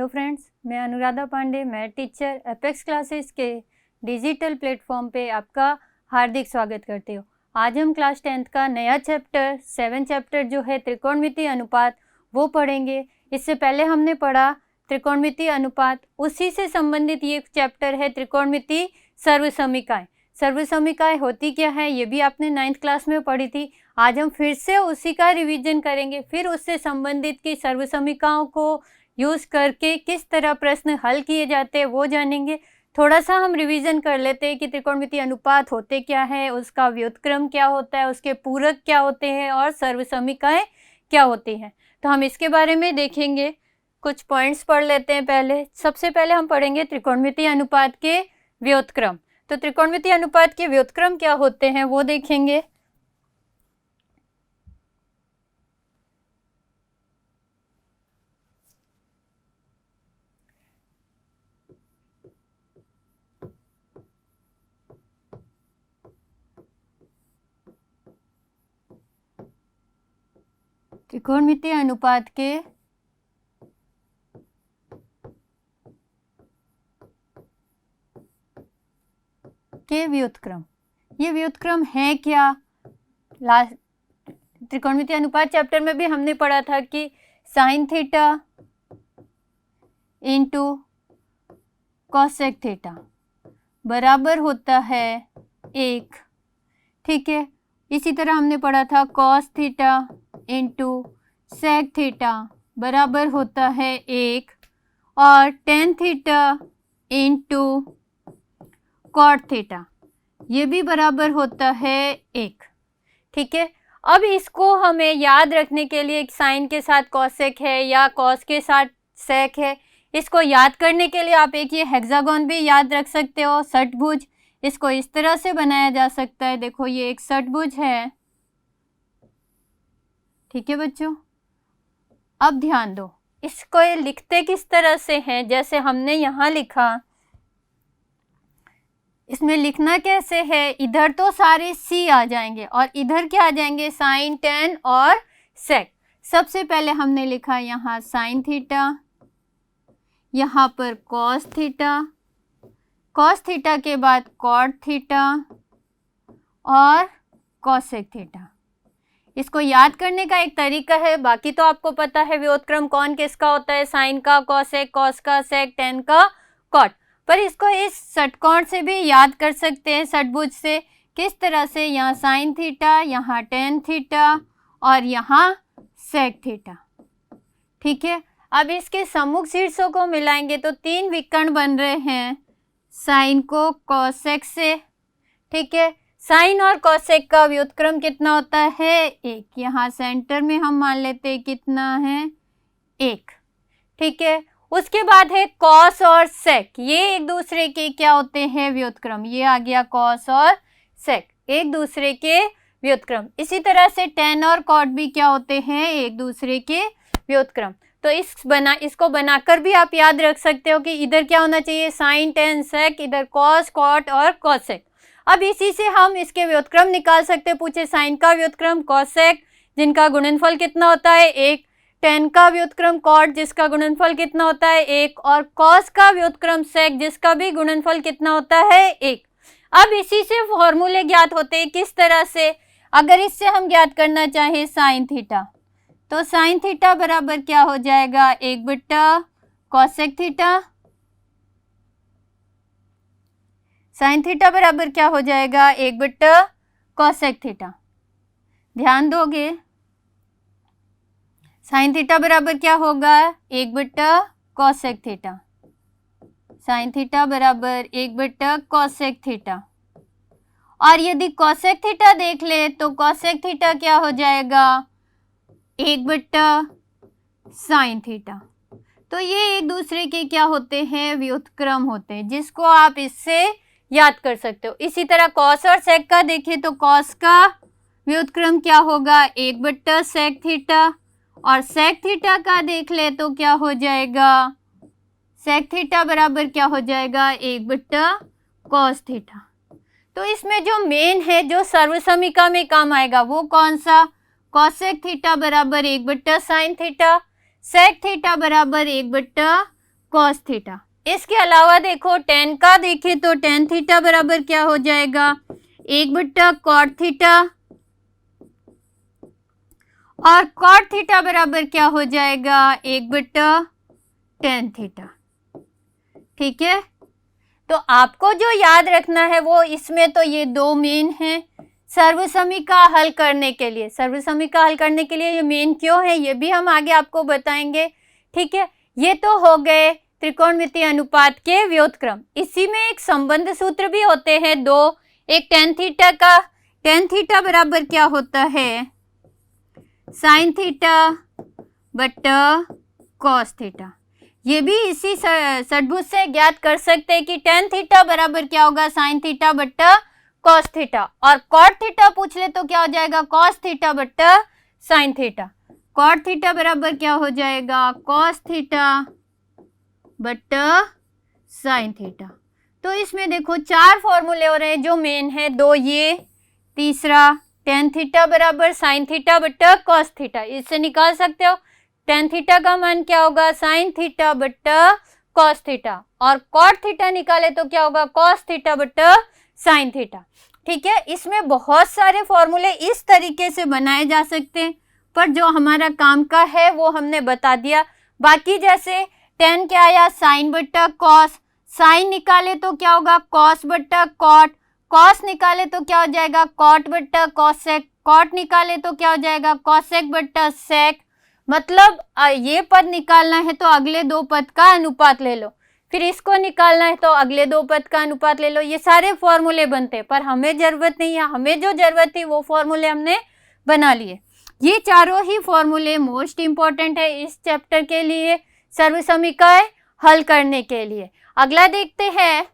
Hello friends, मैं Anuradha Pandey, math teacher Apex classes के digital platform पे आपका हार्दिक स्वागत करती हूँ। आज हम क्लास 10th का नया चैप्टर 7 चैप्टर जो है त्रिकोणमितीय अनुपात वो पढ़ेंगे। इससे पहले हमने पढ़ा त्रिकोणमितीय अनुपात, उसी से संबंधित ये चैप्टर है त्रिकोणमितीय सर्वसमीकाएं। सर्वसमीकाएं होती क्या है ये भी आपने 9th क्लास में पढ़ी थी। आज हम फिर से उसी का रिवीजन करेंगे, फिर उससे संबंधित की सर्वसमीकाओं को यूज़ करके किस तरह प्रश्न हल किए जाते हैं वो जानेंगे। थोड़ा सा हम रिवीजन कर लेते हैं कि त्रिकोणमितीय अनुपात होते क्या है, उसका व्युत्क्रम क्या होता है, उसके पूरक क्या होते हैं और सर्वसमीकाएं क्या होती हैं। तो हम इसके बारे में देखेंगे, कुछ पॉइंट्स पढ़ लेते हैं। पहले सबसे पहले हम पढ़ेंगे त्रिकोणमितीय अनुपात के व्युत्क्रम। तो त्रिकोणमितीय अनुपात के व्युत्क्रम क्या होते हैं वो देखेंगे। त्रिकोणमितीय अनुपात के व्युत्क्रम, ये व्युत्क्रम है क्या? त्रिकोणमितीय अनुपात चैप्टर में भी हमने पढ़ा था कि sine theta into cosec theta बराबर होता है 1। ठीक है, इसी तरह हमने पढ़ा था cos theta into sec theta बराबर होता है 1 और tan theta into cot theta ये भी बराबर होता है 1। ठीक है, अब इसको हमें याद रखने के लिए साइन के साथ कॉसेक है या कॉस के साथ सेक है, इसको याद करने के लिए आप एक ये हेक्सागोन भी याद रख सकते हो, षटभुज। इसको इस तरह से बनाया जा सकता है, देखो ये एक षटभुज है। ठीक है बच्चों, अब ध्यान दो, इसको ये लिखते किस तरह से हैं, जैसे हमने यहाँ लिखा, इसमें लिखना कैसे है, इधर तो सारे सी आ जाएंगे और इधर क्या आ जाएंगे, साइन, टेन और सेक। सबसे पहले हमने लिखा यहाँ साइन थीटा, यहाँ पर कॉस थीटा, कॉस थीटा के बाद कॉट थीटा और कॉसेक थीटा। इसको याद करने का एक तरीका है, बाकी तो आपको पता है व्युत्क्रम कौन किसका होता है, साइन का कॉसेक, कॉस का सेक, टेन का कॉट। पर इसको इस षटकोण से भी याद कर सकते हैं, षटभुज से। किस तरह से, यहाँ साइन थीटा, यहाँ टेन थीटा और यहाँ सेक थीटा। ठीक है, अब इसके सम्मुख शीर्षों को मिलाएंगे तो 3 विकर्ण बन रहे हैं साइन को कॉसेक से। ठीक है, साइन और कॉसेक का व्युत्क्रम कितना होता है, 1। यहाँ सेंटर में हम मान लेते हैं कितना है, 1। ठीक है, उसके बाद है कॉस और सेक, ये एक दूसरे के क्या होते हैं, व्युत्क्रम। ये आ गया कॉस और सेक, एक दूसरे के व्युत्क्रम। इसी तरह से टेन और कॉट भी क्या होते हैं, एक दूसरे के व्युत्क्रम। तो इसको बनाकर भी आप याद रख सकते हो कि इधर क्या होना चाहिए, साइन, टेन, सेक, इधर कॉस, कॉट और कॉसेक। अब इसी से हम इसके व्युत्क्रम निकाल सकते हैं। पूछे साइन का व्युत्क्रम कॉसेक जिनका गुणनफल कितना होता है, 1, टेन का व्युत्क्रम कॉट जिसका गुणनफल कितना होता है, 1, और कॉस का व्युत्क्रम सेक जिसका भी गुणनफल कितना होता है, 1। अब इसी से फॉर्मूले ज्ञात होते हैं। किस तरह से, अगर इससे हम ज्ञात करना चाहें साइन थीटा, तो साइन थीटा बराबर क्या हो जाएगा, 1/cos cosec theta. Sine theta बराबर क्या हो जाएगा, 1/cos कॉसेक थीटा। ध्यान दोगे, साइन थीटा बराबर क्या होगा, 1/cos cosec theta. Sine theta बराबर 1/cos कॉसेक थीटा। और यदि कॉसेक थीटा देख ले तो कॉसेक थीटा क्या हो जाएगा, 1/sin साइन थीटा। तो ये एक दूसरे के क्या होते हैं, व्युत्क्रम होते हैं, जिसको आप इससे याद कर सकते हो। इसी तरह कॉस और सेक का देखें तो कॉस का व्युत्क्रम क्या होगा, 1/sec थीटा, और सेक थीटा का देख ले तो क्या हो जाएगा, सेक थीटा बराबर क्या हो जाएगा, 1/cos थीटा। तो इसमें जो मेन है, जो सर्वसमीका में काम आएगा वो कौन सा, कॉसेक थीटा बराबर 1/sin थीटा, सेक थीटा बराबर 1/cos कॉस थीटा। इसके अलावा देखो tan का देखें तो tan थीटा बराबर क्या हो जाएगा 1/cot थीटा, और cot थीटा बराबर क्या हो जाएगा 1/tan थीटा। ठीक है, तो आपको जो याद रखना है वो इसमें तो ये दो मेन हैं सर्वसमीका हल करने के लिए। सर्वसमीका हल करने के लिए ये मेन क्यों है ये भी हम आगे आपको बताएंगे। ठीक है, ये तो हो गए त्रिकोणमितीय अनुपात के व्युत्क्रम। इसी में एक संबंध सूत्र भी होते हैं दो, एक tan थीटा का, tan थीटा बराबर क्या होता है sin थीटा बटा cos थीटा। ये भी इसी षटभुज से ज्ञात कर सकते हैं कि tan थीटा बराबर क्या होगा sin थीटा बटा cos थीटा, और cot थीटा पूछ ले तो क्या हो जाएगा cos थीटा बटा sin थीटा। cot थीटा बराबर क्या हो जाएगा cos थीटा बटा sin थीटा। तो इसमें देखो चार फॉर्मूले हो रहे हैं जो मेन है, दो ये, तीसरा tan थीटा बराबर sin थीटा बटा cos थीटा, इससे निकाल सकते हो tan थीटा का मान क्या होगा sin थीटा बटा cos थीटा, और cot थीटा निकाले तो क्या होगा cos थीटा बटा sin थीटा। ठीक है, इसमें बहुत सारे फॉर्मूले इस तरीके से बनाए जा सकते हैं, पर जो हमारा काम का है वो हमने बता दिया। बाकी जैसे tan क्या आया sin बटा cos, sin निकाले तो क्या होगा cos बटा cot, cos निकाले तो क्या हो जाएगा cot बटा cosec, cot निकाले तो क्या हो जाएगा cosec बटा sec। मतलब ये पद निकालना है तो अगले दो पद का अनुपात ले लो, फिर इसको निकालना है तो अगले दो पद का अनुपात ले लो। ये सारे फॉर्मूले बनते हैं, पर हमें जरूरत नहीं है, हमें जो जरूरत थी वो फॉर्मूले हमने बना लिए। ये चारों ही फॉर्मूले मोस्ट इंपॉर्टेंट है इस चैप्टर के लिए, सर्वसमीकाएं हल करने के लिए। अगला देखते हैं,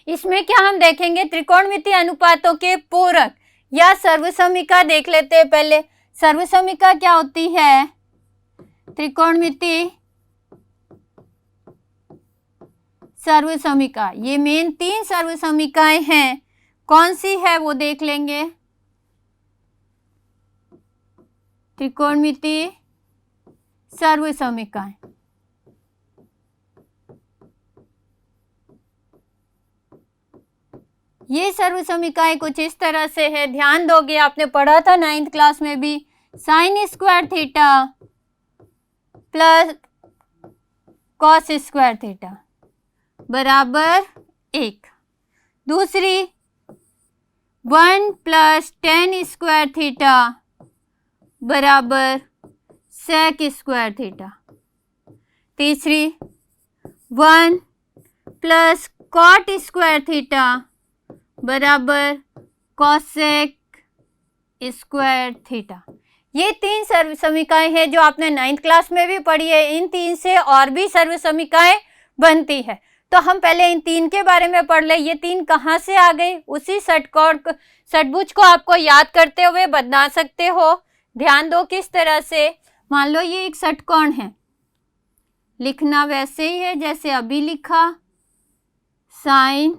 इसमें क्या हम देखेंगे त्रिकोणमितीय अनुपातों के पूरक या सर्वसमीका देख लेते हैं। पहले सर्वसमीका क्या होती है, त्रिकोणमितीय सर्वसमीका, ये मेन तीन सर्वसमीकाएं हैं, कौन सी है वो देख लेंगे। त्रिकोणमितीय सर्वसमीकाएं, ये सर्वसमीकाएं कुछ इस तरह से है, ध्यान दोगे आपने पढ़ा था 9th क्लास में भी, sign square theta plus cos square theta बराबर 1। दूसरी 1 प्लस tan स्क्वायर थीटा बराबर sec स्क्वायर थीटा। तीसरी 1 प्लस cot स्क्वायर थीटा बराबर cosec स्क्वायर थीटा। ये तीन सर्वसमीकाएं हैं जो आपने 9th क्लास में भी पढ़ी है। इन तीन से और भी सर्वसमीकाएं बनती है, तो हम पहले इन तीन के बारे में पढ़ ले। ये तीन कहाँ से आ गई, उसी षटभुज को आपको याद करते हुए बना सकते हो। ध्यान दो किस तरह से, मान लो ये एक षटकोण है, लिखना वैसे ही है जैसे अभी लिखा, साइन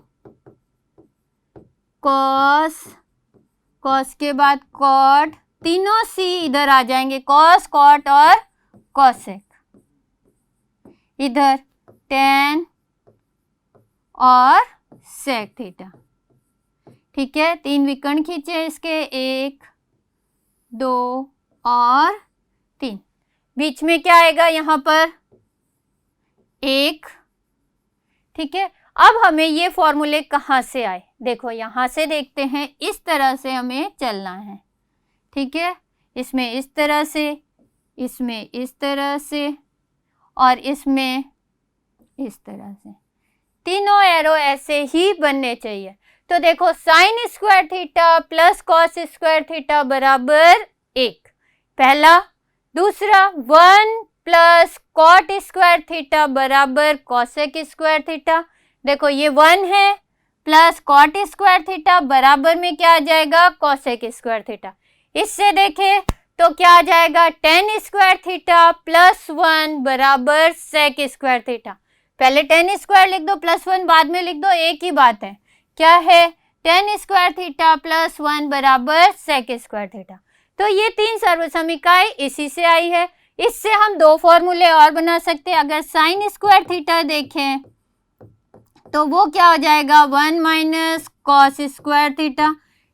कॉस, कॉस के बाद कॉट, तीनों सी इधर आ जाएंगे, कॉस कॉट और कॉसेक, इधर tan और sec थीटा। ठीक है, तीन विकर्ण खींचे इसके, 1 2 और 3, बीच में क्या आएगा यहाँ पर 1। ठीक है, अब हमें ये फॉर्मूले कहाँ से आए, देखो यहाँ से देखते हैं, इस तरह से हमें चलना है। ठीक है, इसमें इस तरह से, इसमें इस तरह से और इसमें इस तरह से, तीनों एरो ऐसे ही बनने चाहिए। तो देखो sign square theta plus cos square theta बराबर 1 पहला, दूसरा 1 प्लस कॉट स्क्वायर थीटा बराबर कॉसेक स्क्वायर थीटा। देखो ये 1 है प्लस कॉट स्क्वायर थीटा बराबर में क्या आ जाएगा कॉसेक स्क्वायर थीटा। इससे देखें तो क्या आ जाएगा tan स्क्वायर थीटा प्लस 1 बराबर सेक स्क्वायर थीटा। पहले tan स्क्वायर लिख दो प्लस 1 बाद में लिख दो, एक ही बात है। क्या है tan स्क्वायर थीटा प्लस 1 बराबर सेक स्क्वायर थीटा। तो ये तीन सर्वसमीकाएं इसी से आई है। इससे हम दो फॉर्मूले और बना सकते हैं। अगर साइन स्क्वायर थीटा देखें तो वो क्या हो जाएगा 1 माइनस कॉस स्क्वायर थीटा।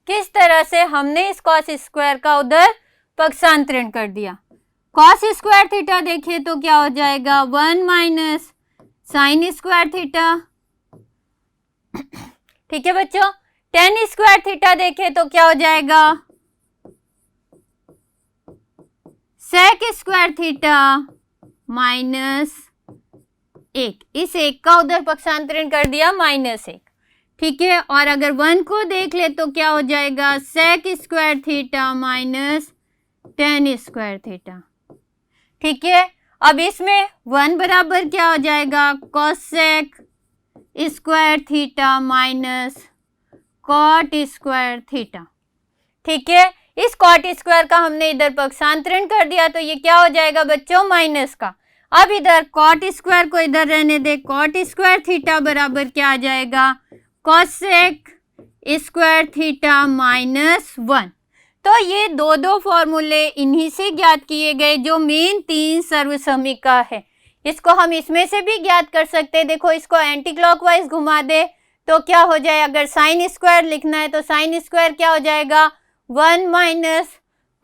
किस तरह से हमने इस कॉस स्क्वायर का उधर पक्षांतरण कर दिया। कॉस स्क्वायर थीटा देखें तो क्या हो जाएगा 1 माइनस साइन स्क्वायर थीटा। ठीक है बच्चों। टेन स्क्वायर थीटा देखें तो क्या हो जाएगा सेक स्क्वायर थीटा माइनस 1। इस एक का उधर पक्षांतरण कर दिया -1। ठीक है। और अगर 1 को देख ले तो क्या हो जाएगा sec square theta minus tan square theta. ठीक है। अब इसमें 1 बराबर क्या हो जाएगा cosec square theta minus cot square theta. ठीक है। इस कॉट स्क्वायर का हमने इधर पक्षांतरण कर दिया तो ये क्या हो जाएगा बच्चों माइनस का। अब इधर कॉट स्क्वायर को इधर रहने दे। कॉट स्क्वायर थीटा बराबर क्या आ जाएगा कोसेक स्क्वायर थीटा -1। तो ये दो फॉर्मूले इन्हीं से ज्ञात किए गए जो मेन 3 सर्वसमीका है। इसको हम इसमें से भी ज्ञात कर सकते हैं। देखो इसको एंटी क्लॉकवाइज घुमा दे तो क्या हो जाए। अगर साइन स्क्वायर लिखना है तो साइन स्क्वायर क्या हो जाएगा 1 माइनस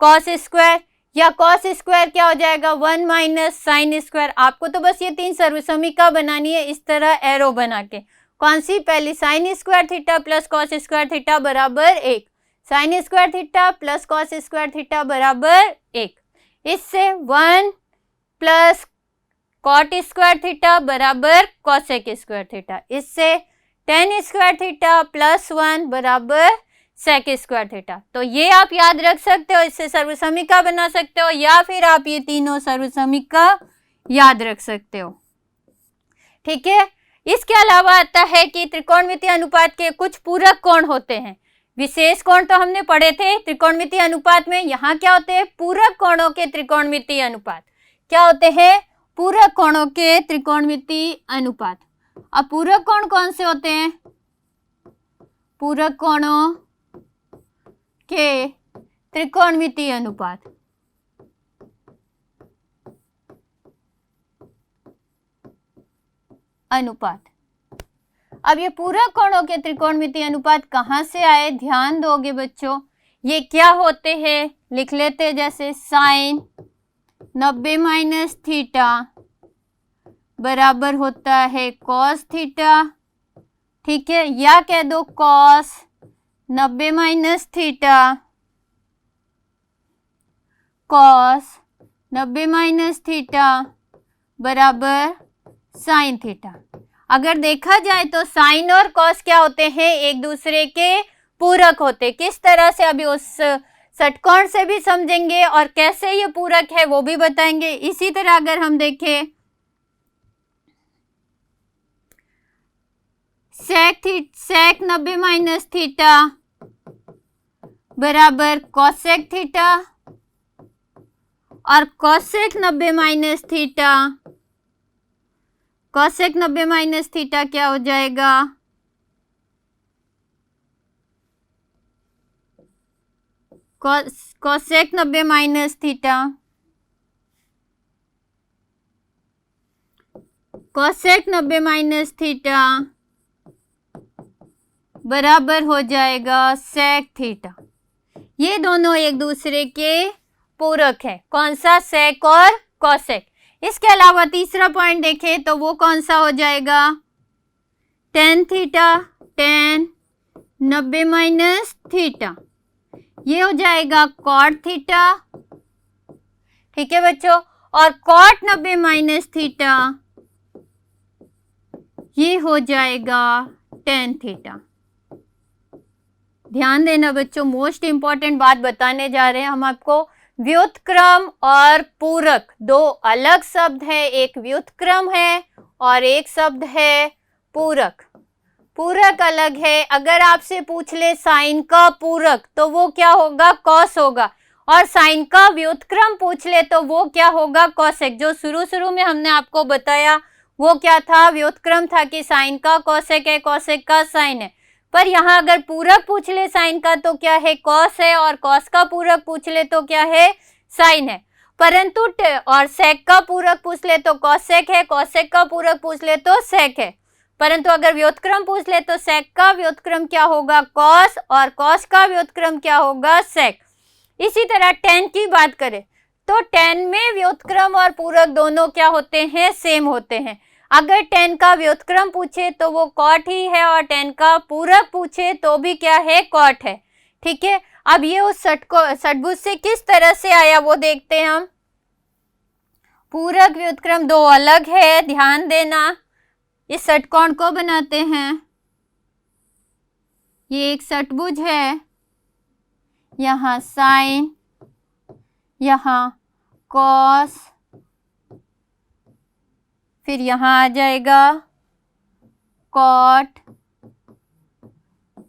कॉस स्क्वायर, या कॉस स्क्वायर क्या हो जाएगा 1 माइनस साइन स्क्वायर। आपको तो बस ये 3 सर्वसमीका बनानी है इस तरह एरो बना के। कौन सी पहली sign square theta plus cos square theta बराबर 1, sign square theta plus cos square theta बराबर 1। इससे 1 प्लस कॉट स्क्वायर थीटा बराबर कॉसेक स्क्वायर थीटा। इससे टेन स्क्वायर थीटा प्लस 1 बराबर सेक स्क्वायर थीटा। तो ये आप याद रख सकते हो, इससे सर्वसमीका बना सकते हो, या फिर आप ये तीनों सर्वसमीका याद रख सकते हो। ठीक है। इसके अलावा आता है कि त्रिकोणमितीय अनुपात के कुछ पूरक कोण होते हैं। विशेष कोण तो हमने पढ़े थे त्रिकोणमितीय अनुपात में। यहाँ क्या होते हैं पूरक कोणों के त्रिकोणमितीय अनुपात। क्या होते हैं पूरक कोणों के त्रिकोणमितीय अनुपात। अब पूरक कोण कौन से होते हैं पूरक कोणों के त्रिकोणमितीय अनुपात। अब ये पूरक कोणों के त्रिकोणमितीय अनुपात कहाँ से आए ध्यान दोगे बच्चों। ये क्या होते हैं लिख लेते, जैसे साइन 90 माइनस थीटा बराबर होता है कॉस थीटा। ठीक है। या कह दो cos 90 minus theta cos 90 minus theta बराबर साइन थीटा। अगर देखा जाए तो साइन और कॉस क्या होते हैं एक दूसरे के पूरक होते। किस तरह से अभी उस षटकोण से भी समझेंगे और कैसे ये पूरक है वो भी बताएंगे। इसी तरह अगर हम देखें सेक 90 माइनस थीटा बराबर कोसेक थीटा, और कोसेक 90 माइनस थीटा क्या हो जाएगा cosec 90 minus theta cosec 90 minus theta बराबर हो जाएगा सेक थीटा। ये दोनों एक दूसरे के पूरक है। कौन सा सेक और कोसेक। इसके अलावा तीसरा पॉइंट देखें तो वो कौन सा हो जाएगा tan theta tan 90 minus theta. ये हो जाएगा कॉट थीटा। ठीक है बच्चों। और कॉट 90 माइनस थीटा ये हो जाएगा टेन थीटा। ध्यान देना बच्चों, मोस्ट इंपॉर्टेंट बात बताने जा रहे हैं हम आपको। व्युत्क्रम और पूरक दो अलग शब्द है। एक व्युत्क्रम है और एक शब्द है पूरक। पूरक अलग है। अगर आपसे पूछ ले साइन का पूरक तो वो क्या होगा कॉस होगा, और साइन का व्युत्क्रम पूछ ले तो वो क्या होगा कोसेक। जो शुरू में हमने आपको बताया वो क्या था व्युत्क्रम था कि साइन का कोसेक है, कोसेक का साइन है। पर यहाँ अगर पूरक पूछ ले साइन का तो क्या है कॉस है, और कॉस का पूरक पूछ ले तो क्या है साइन है। परंतु और सेक का पूरक पूछ ले तो कॉसेक है, कॉसेक का पूरक पूछ ले तो सेक है, परंतु अगर व्युत्क्रम पूछ ले तो सेक का व्युत्क्रम क्या होगा, कॉस, और कॉस का व्युत्क्रम क्या होगा, सेक। इसी तरह tan की बात करें तो tan में व्युत्क्रम और पूरक दोनों क्या होते हैं, सेम होते हैं। अगर tan का व्युत्क्रम पूछे तो वो कॉट ही है और tan का पूरक पूछे तो भी क्या है, कॉट है। ठीक है, अब ये उस षटभुज से किस तरह से आया वो देखते हैं हम। पूरक व्युत्क्रम दो अलग है, ध्यान देना। इस षटकोण को बनाते हैं, ये एक षटभुज है, यहाँ साइन, यहाँ कॉस, फिर यहाँ आ जाएगा कॉट,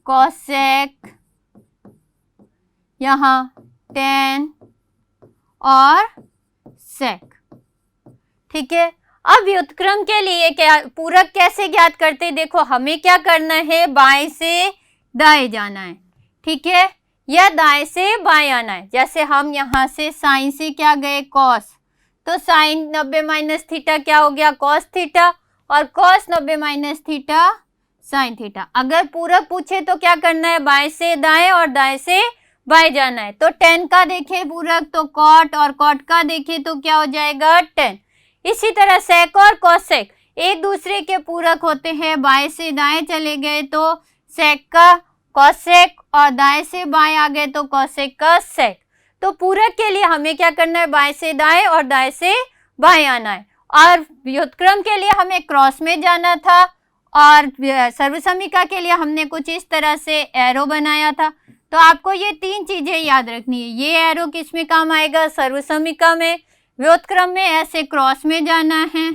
कॉसेक, यहाँ tan और सेक। ठीक है, अब व्युत्क्रम के लिए क्या पूरक कैसे ज्ञात करते हैं, देखो हमें क्या करना है, बाएं से दाएं जाना है। ठीक है, या दाएं से बाएं आना है। जैसे हम यहाँ से साइन से क्या गए, कॉस, तो साइन 90 माइनस थीटा क्या हो गया, कॉस थीटा, और cos 90 minus theta sine theta. अगर पूरक पूछे तो क्या करना है, बाएं से दाएं और दाएं से बाएं जाना है। तो tan का देखे पूरक तो कॉट, और कॉट का देखे तो क्या हो जाएगा, tan। इसी तरह सेक और कॉसेक एक दूसरे के पूरक होते हैं, बाएं से दाएं चले गए तो सेक का कॉसेक, और दाएं से बाएं आ गए तो कॉसेक का सेक। तो पूरक के लिए हमें क्या करना है, बाएं से दाएं और दाएं से बाएं आना है। और व्युत्क्रम के लिए हमें क्रॉस में जाना था, और सर्वसमीका के लिए हमने कुछ इस तरह से एरो बनाया था। तो आपको ये तीन चीजें याद रखनी है। ये एरो किस में काम आएगा, सर्वसमीका में, व्युत्क्रम में ऐसे क्रॉस में जाना है,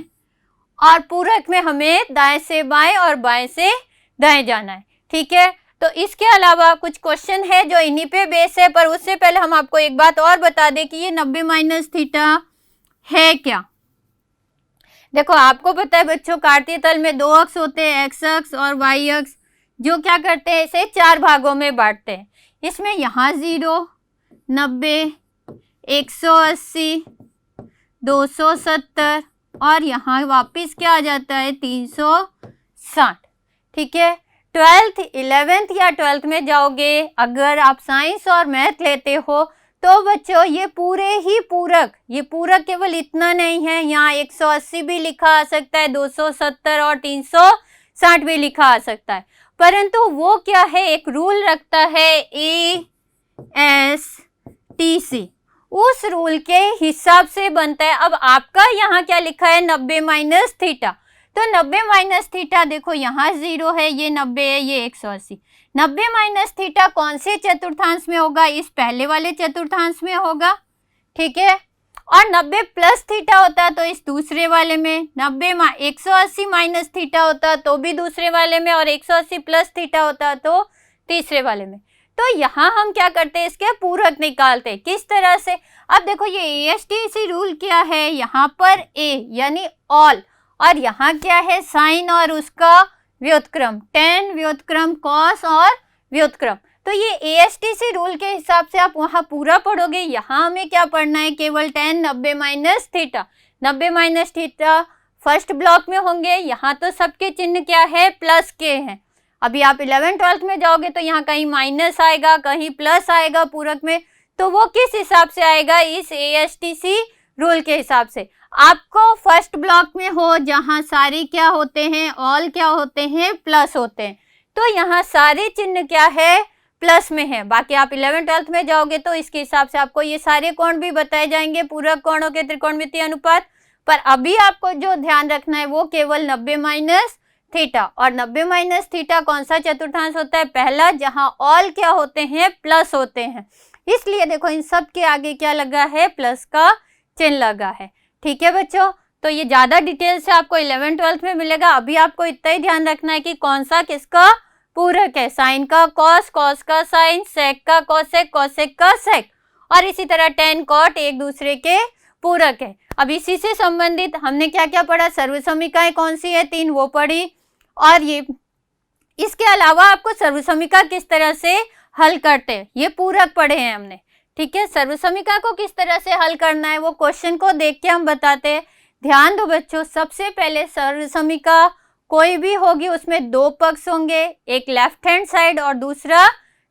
और पूरक में हमें दाएं से बाएं और बाएं से दाएं जाना है। ठीक है, तो इसके अलावा कुछ क्वेश्चन है जो इन्हीं पे बेस है, पर उससे पहले हम आपको एक बात और बता दें कि ये 90 माइनस थीटा है क्या। देखो आपको पता है बच्चों, कार्तीय तल में दो अक्ष होते हैं, एक्स अक्ष और वाई अक्ष, जो क्या करते हैं, इसे चार भागों में बांटते हैं। इसमें यहाँ 0, 90, 180, 270 और यहाँ वापस क्या आ जाता है, 360। ठीक है, 12th 11th या 12th में जाओगे, अगर आप साइंस और मैथ लेते हो तो बच्चों ये पूरे ही पूरक, ये पूरक केवल इतना नहीं है, यहाँ 180 भी लिखा आ सकता है, 270 और 360 भी लिखा आ सकता है, परंतु वो क्या है, एक रूल रखता है ASTC, उस रूल के हिसाब से बनता है। अब आपका यहाँ क्या लिखा है, 90 माइनस थीटा, तो 90 माइनस थीटा देखो यहाँ 0 है, ये 90 है, ये 180। 90 माइनस थीटा कौन से चतुर्थांश में होगा, इस पहले वाले चतुर्थांश में होगा। ठीक है, और 90 प्लस थीटा होता तो इस दूसरे वाले में, 180 माइनस थीटा होता तो भी दूसरे वाले में, और 180 प्लस थीटा होता तो तीसरे वाले में। तो यहाँ हम क्या करते हैं, इसके पूरक निकालते हैं। किस तरह से, अब देखो ये ASTC रूल क्या है, यहाँ पर A यानी ऑल, और यहाँ क्या है, साइन और उसका व्युत्क्रम, tan व्युत्क्रम, कॉस और व्युत्क्रम। तो ये ASTC रूल के हिसाब से आप वहाँ पूरा पढ़ोगे। यहाँ हमें क्या पढ़ना है, केवल tan 90 minus theta. 90 minus theta first block में होंगे, यहाँ तो सबके चिन्ह क्या है, प्लस के हैं। अभी आप 11th 12th में जाओगे तो यहाँ कहीं माइनस आएगा, कहीं प्लस आएगा पूरक में, तो वो किस हिसाब से आएगा, इस ASTC रूल के हिसाब से। आपको फर्स्ट ब्लॉक में हो जहाँ सारे क्या होते हैं, ऑल क्या होते हैं, प्लस होते हैं, तो यहाँ सारे चिन्ह क्या है, प्लस में है। बाकी आप 11th 12th में जाओगे तो इसके हिसाब से आपको ये सारे कोण भी बताए जाएंगे, पूरक कोणों के त्रिकोणमितीय अनुपात। पर अभी आपको जो ध्यान रखना है वो केवल 90 माइनस थीटा, और 90 माइनस थीटा कौन सा चतुर्थांश होता है, पहला, जहाँ ऑल क्या होते हैं, प्लस होते हैं। इसलिए देखो इन सब के आगे क्या लगा है, प्लस का चिन्ह लगा है। ठीक है बच्चों, तो ये ज्यादा डिटेल से आपको 11th 12th में मिलेगा। अभी आपको इतना ही ध्यान रखना है कि कौन सा किसका पूरक है, साइन का कॉस, कॉस का साइन, सेक का कॉसेक, कॉसेक का सेक, और इसी तरह tan कॉट एक दूसरे के पूरक है। अब इसी से संबंधित हमने क्या क्या पढ़ा, सर्वसमीकाएं कौन सी है, 3 वो पढ़ी, और ये इसके अलावा आपको सर्वसमीका किस तरह से हल करते हैं ये पूरक पढ़े हैं हमने। ठीक है, सर्वसमीका को किस तरह से हल करना है वो क्वेश्चन को देख के हम बताते हैं। ध्यान दो बच्चों, सबसे पहले सर्वसमीका कोई भी होगी उसमें दो पक्ष होंगे, एक लेफ्ट हैंड साइड और दूसरा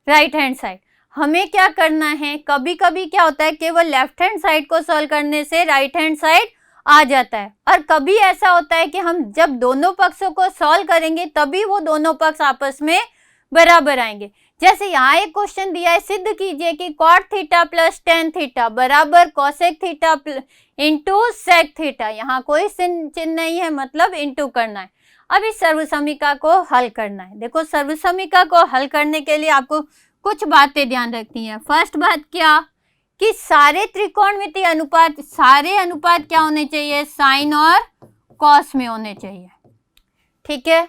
राइट हैंड साइड। हमें क्या करना है, कभी कभी क्या होता है केवल लेफ्ट हैंड साइड को सॉल्व करने से राइट हैंड साइड आ जाता है, और कभी ऐसा होता है कि हम जब दोनों पक्षों को सॉल्व करेंगे तभी वो दोनों पक्ष आपस में बराबर आएंगे। जैसे यहाँ एक क्वेश्चन दिया है, सिद्ध कीजिए कि cot theta plus tan theta बराबर cosec theta into sec theta. यहाँ कोई चिन्ह नहीं है, मतलब इंटू करना है। अब इस सर्वसमीका को हल करना है। देखो, सर्वसमीका को हल करने के लिए आपको कुछ बातें ध्यान रखनी है। फर्स्ट बात क्या कि सारे त्रिकोणमितीय अनुपात, सारे अनुपात क्या होने चाहिए, साइन और कॉस में होने चाहिए। ठीक है,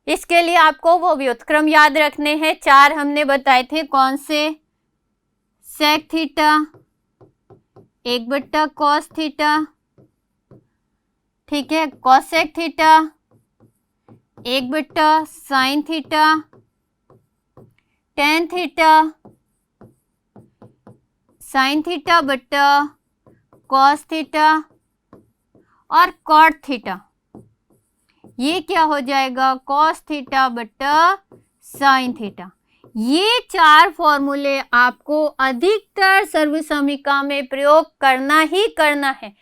इसके लिए आपको वो व्युत्क्रम याद रखने हैं, 4 हमने बताए थे। कौन से, सेक थीटा 1 कॉस थीटा, ठीक है, cosec theta 1 sine theta, tan theta sine theta बट्टा कॉस थीटा और कॉट थीटा। ये क्या हो जाएगा, कॉस थीटा बट्टा साइन थीटा। ये 4 फॉर्मूले आपको अधिकतर सर्वसमीका में प्रयोग करना ही करना है।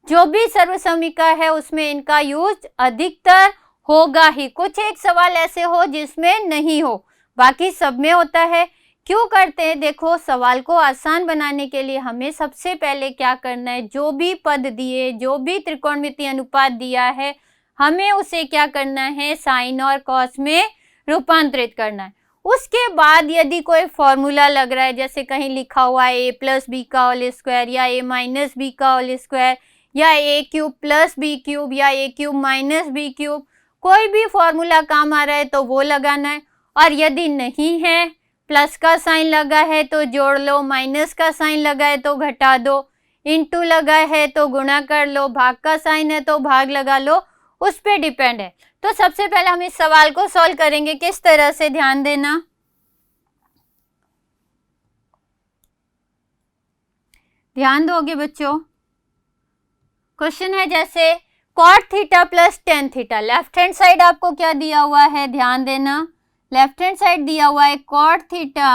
जो भी सर्वसमीका है उसमें इनका यूज अधिकतर होगा ही। कुछ एक सवाल ऐसे हो जिसमें नहीं हो, बाकी सब में होता है। क्यों करते हैं, देखो सवाल को आसान बनाने के लिए हमें सबसे पहले क्या करना है, जो भी पद दिए, जो भी त्रिकोणमितीय अनुपात दिया है, हमें उसे क्या करना है, साइन और कॉस में रूपांतरित करना है। उसके बाद यदि कोई फॉर्मूला लग रहा है, जैसे कहीं लिखा हुआ है a प्लस बी का होल स्क्वायर या a माइनस बी का होल स्क्वायर या a cube plus B cube या a cube minus B cube, कोई भी फॉर्मूला काम आ रहा है तो वो लगाना है। और यदि नहीं है, प्लस का साइन लगा है तो जोड़ लो, माइनस का साइन लगा है तो घटा दो, इनटू लगा है तो गुणा कर लो, भाग का साइन है तो भाग लगा लो, उस पे डिपेंड है। तो सबसे पहले हम इस सवाल को सॉल्व करेंगे, किस तरह से, ध्यान देना। ध्यान दोगे बच्चों, क्वेश्चन है जैसे cot theta plus tan theta. Left hand side आपको क्या दिया हुआ है, ध्यान देना, लेफ्ट हैंड साइड दिया हुआ है cot theta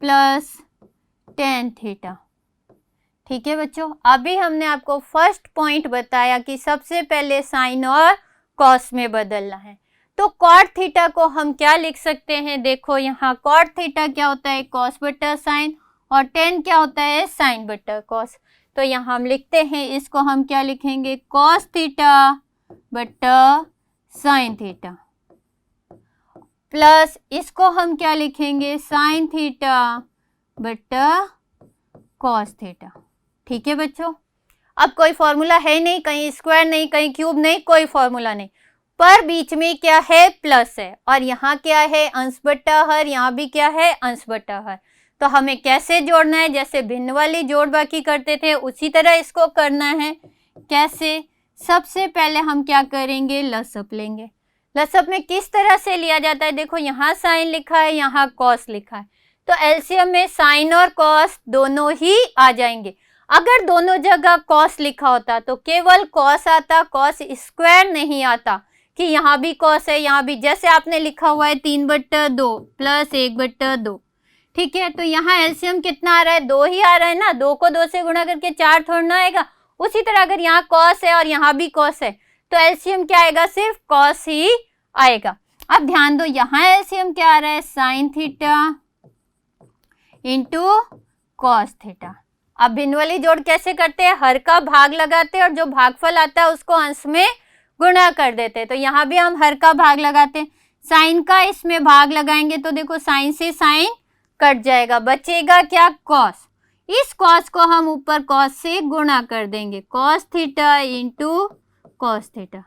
plus tan theta. ठीक है बच्चों, अभी हमने आपको फर्स्ट पॉइंट बताया कि सबसे पहले साइन और कॉस में बदलना है। तो कॉट थीटा को हम क्या लिख सकते हैं, देखो यहाँ कॉट थीटा क्या होता है, कॉस बटा साइन, और टेन क्या होता है, साइन बटा कॉस। तो यहाँ हम लिखते हैं, इसको हम क्या लिखेंगे, कॉस थीटा बटा साइन थीटा, प्लस इसको हम क्या लिखेंगे, साइन थीटा बटा कॉस थीटा। ठीक है बच्चों, अब कोई फॉर्मूला है नहीं, कहीं स्क्वायर नहीं, कहीं क्यूब नहीं, कोई फॉर्मूला नहीं, पर बीच में क्या है, प्लस है, और यहाँ क्या है, अंश बट्टा हर, यहाँ भी क्या है, अंश बट्टा हर। तो हमें कैसे जोड़ना है, जैसे भिन्न वाली जोड़ बाकी करते थे उसी तरह इसको करना है। कैसे, सबसे पहले हम क्या करेंगे, लसअप लेंगे। लसअप में किस तरह से लिया जाता है, देखो यहाँ साइन लिखा है, यहाँ कॉस लिखा है, तो एलसीएम में साइन और कॉस दोनों ही आ जाएंगे। अगर दोनों जगह कॉस लिखा होता तो केवल कॉस आता, कॉस स्क्वायर नहीं आता कि यहाँ भी कॉस है यहाँ भी, जैसे आपने लिखा हुआ है 3/2 प्लस 1/2। ठीक है, तो यहाँ एलसीएम कितना आ रहा है, 2 ही आ रहा है ना, 2 को 2 से गुणा करके 4 थोड़ा आएगा। उसी तरह अगर यहाँ कॉस है और यहाँ भी कॉस है तो एलसीएम क्या आएगा, सिर्फ कॉस ही आएगा। अब ध्यान दो, यहाँ एलसीएम क्या आ रहा है, sine theta into cos theta. अब भिन्न वाली जोड़ कैसे करते हैं, हर का भाग लगाते हैं और जो भागफल आता है उसको अंश में गुणा कर देते हैं। तो यहाँ भी हम हर का भाग लगाते हैं, साइन का इसमें भाग लगाएंगे तो देखो साइन से साइन कट जाएगा, बचेगा क्या, कॉस। इस कॉस को हम ऊपर कॉस से गुणा कर देंगे, cos theta into cos theta.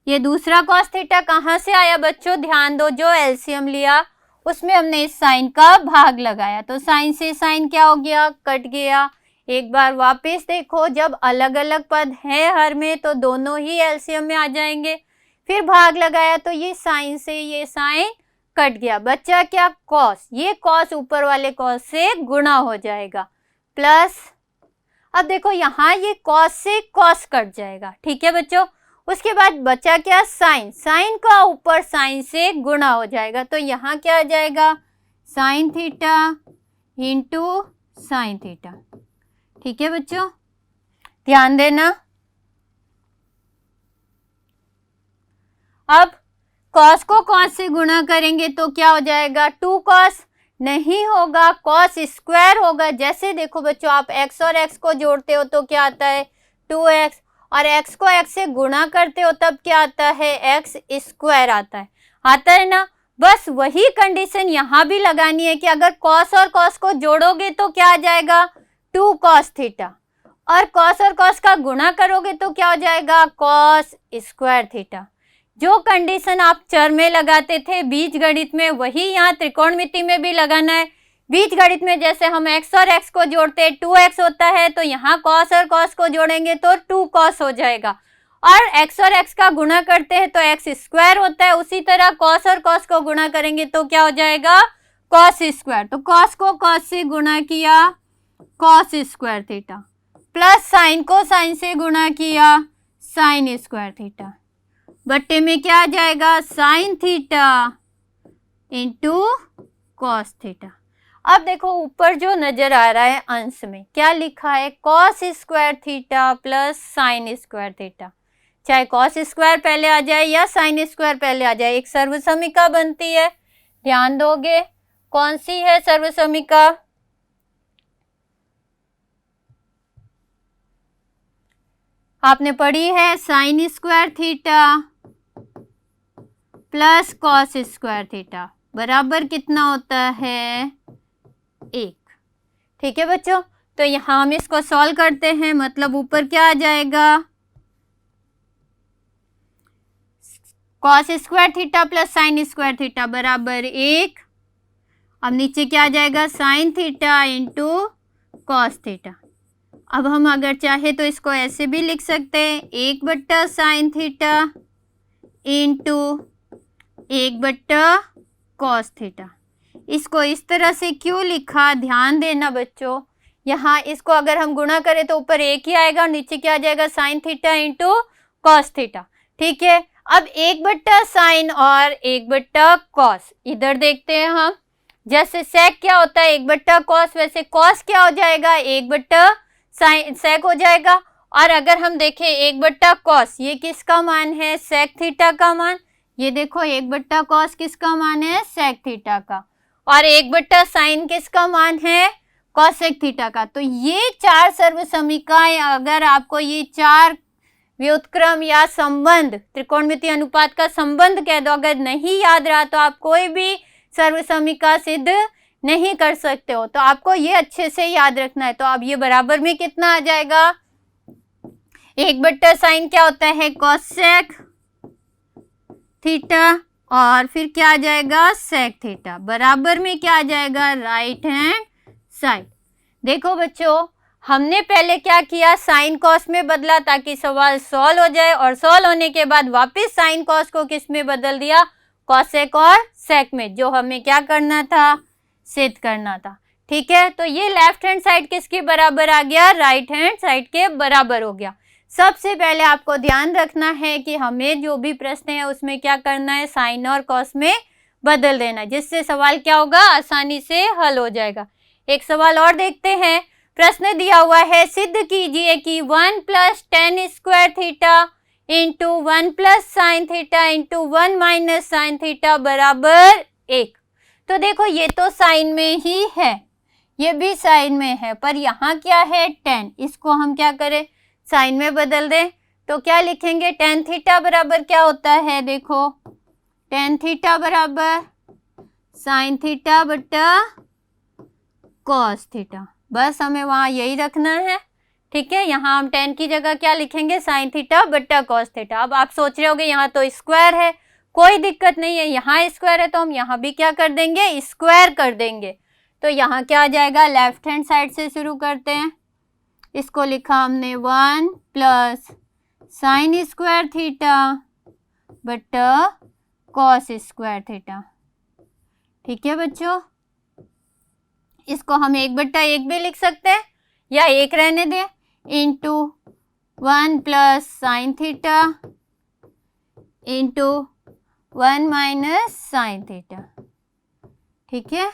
ये दूसरा कॉस थीटा कहाँ से आया बच्चों, ध्यान दो, जो एलसीएम लिया उसमें हमने इस साइन का भाग लगाया, तो साइन से साइन क्या हो गया, कट गया। एक बार वापस देखो, जब अलग अलग पद है हर में तो दोनों ही एलसीएम में आ जाएंगे। फिर भाग लगाया तो ये साइन से ये साइन कट गया, बच्चा क्या कॉस, ये कॉस ऊपर वाले कॉस से गुणा हो जाएगा प्लस, अब देखो यहाँ ये कॉस से कॉस कट जाएगा, ठीक है बच्चों। उसके बाद बचा क्या साइन, साइन का ऊपर साइन से गुणा हो जाएगा, तो यहाँ क्या आ जाएगा sine theta into sine theta, ठीक है बच्चों, ध्यान देना। अब कॉस को कॉस से गुणा करेंगे तो क्या हो जाएगा 2 कॉस, नहीं होगा कॉस स्क्वायर होगा। जैसे देखो बच्चों आप x और x को जोड़ते हो तो क्या आता है 2x, और x को x से गुणा करते हो तब क्या आता है x स्क्वायर आता है ना। बस वही कंडीशन यहाँ भी लगानी है कि अगर कॉस और कॉस को जोड़ोगे तो क्या आ जाएगा 2 कॉस थीटा, और कॉस और कॉस का गुणा करोगे तो क्या हो जाएगा कॉस स्क्वायर थीटा। जो कंडीशन आप चर में लगाते थे बीज गणित में, वही यहाँ त्रिकोणमिति में भी लगाना है। बीज गणित में जैसे हम x और x को जोड़ते हैं 2x होता है, तो यहाँ cos और cos को जोड़ेंगे तो 2 cos हो जाएगा, और x और x का गुणा करते हैं तो x स्क्वायर होता है। उसी तरह cos और cos को गुणा करेंगे तो क्या हो जाएगा cos स्क्वायर, तो cos को cos से गुणा किया cos square theta, plus sign को साइन से गुणा किया साइन स्क्वायर थीटा, बट्टे में क्या आ जाएगा sine theta into cos theta. अब देखो ऊपर जो नजर आ रहा है अंश में क्या लिखा है cos square theta plus sign square theta, चाहे कॉस स्क्वायर पहले आ जाए या साइन स्क्वायर पहले आ जाए, एक सर्वसमीका बनती है। ध्यान दोगे कौन सी है सर्वसमीका, आपने पढ़ी है sign square theta plus cos square theta बराबर कितना होता है 1, ठीक है बच्चों। तो यहाँ हम इसको सॉल्व करते हैं, मतलब ऊपर क्या आ जाएगा cos square theta plus sign square theta बराबर 1, अब नीचे क्या आ जाएगा sine theta into cos theta. अब हम अगर चाहे तो इसको ऐसे भी लिख सकते हैं 1 बट्टा साइन थीटा इंटू 1 बट्टा कॉस थीटा। इसको इस तरह से क्यों लिखा ध्यान देना बच्चों, यहाँ इसको अगर हम गुणा करें तो ऊपर 1 ही आएगा और नीचे क्या आ जाएगा sine theta into cos theta, ठीक है। अब 1 बट्टा साइन और 1 बट्टा कॉस इधर देखते हैं हम, जैसे सेक क्या होता है 1 बट्टा कॉस, वैसे कॉस क्या हो जाएगा 1 बट्टा साइन सेक हो जाएगा। और अगर हम देखें 1 बट्टा कॉस ये किसका मान है सेक थीटा का मान, ये देखो 1 बट्टा कॉस किसका मान है सेक थीटा का, और 1 बट्टा साइन किसका मान है कॉसेक थीटा का। तो ये 4 सर्वसमीकाएं, अगर आपको ये 4 व्युत्क्रम या संबंध त्रिकोणमितीय अनुपात का संबंध कह दो, अगर नहीं याद रहा तो आप कोई भी सर्वसमीका सिद्ध नहीं कर सकते हो, तो आपको ये अच्छे से याद रखना है। तो अब ये बराबर में कितना आ जाएगा 1 बट्टा साइन क्या होता है कॉसेक थीटा, और फिर क्या आ जाएगा सेक थीटा, बराबर में क्या आ जाएगा राइट हैंड साइड। देखो बच्चों हमने पहले क्या किया साइन कॉस में बदला ताकि सवाल सॉल्व हो जाए, और सॉल्व होने के बाद वापस साइन कॉस को किस में बदल दिया कॉसेक और सेक में, जो हमें क्या करना था सिद्ध करना था, ठीक है। तो ये लेफ्ट हैंड साइड किसके बराबर आ गया राइट हैंड साइड के बराबर हो गया। सबसे पहले आपको ध्यान रखना है कि हमें जो भी प्रश्न है उसमें क्या करना है साइन और कॉस में बदल देना, जिससे सवाल क्या होगा आसानी से हल हो जाएगा। एक सवाल और देखते हैं, प्रश्न दिया हुआ है सिद्ध कीजिए कि 1 plus ten square theta into 1 plus sine theta into 1 minus sine theta बराबर 1। तो देखो ये तो साइन में ही है, ये भी साइन में है, पर यहाँ क्या है 10, इसको हम क्या करें साइन में बदल दें, तो क्या लिखेंगे टेन थीटा बराबर क्या होता है, देखो टेन थीटा बराबर साइन थीटा बट्टा कॉस थीटा, बस हमें वहाँ यही रखना है, ठीक है। यहाँ हम टेन की जगह क्या लिखेंगे साइन थीटा बट्टा कॉस थीटा। अब आप सोच रहे होगे यहाँ तो स्क्वायर है, कोई दिक्कत नहीं है, यहाँ स्क्वायर है तो हम यहाँ भी क्या कर देंगे स्क्वायर कर देंगे। तो यहाँ क्या आ जाएगा लेफ्ट हैंड साइड से शुरू करते हैं, इसको लिखा हमने 1 प्लस साइन स्क्वायर थीटा बट्टा कॉस स्क्वायर थीटा, ठीक है बच्चों, इसको हम 1/1 भी लिख सकते हैं या 1 रहने दें, into 1 plus sine theta into 1 minus sine theta. ठीक है,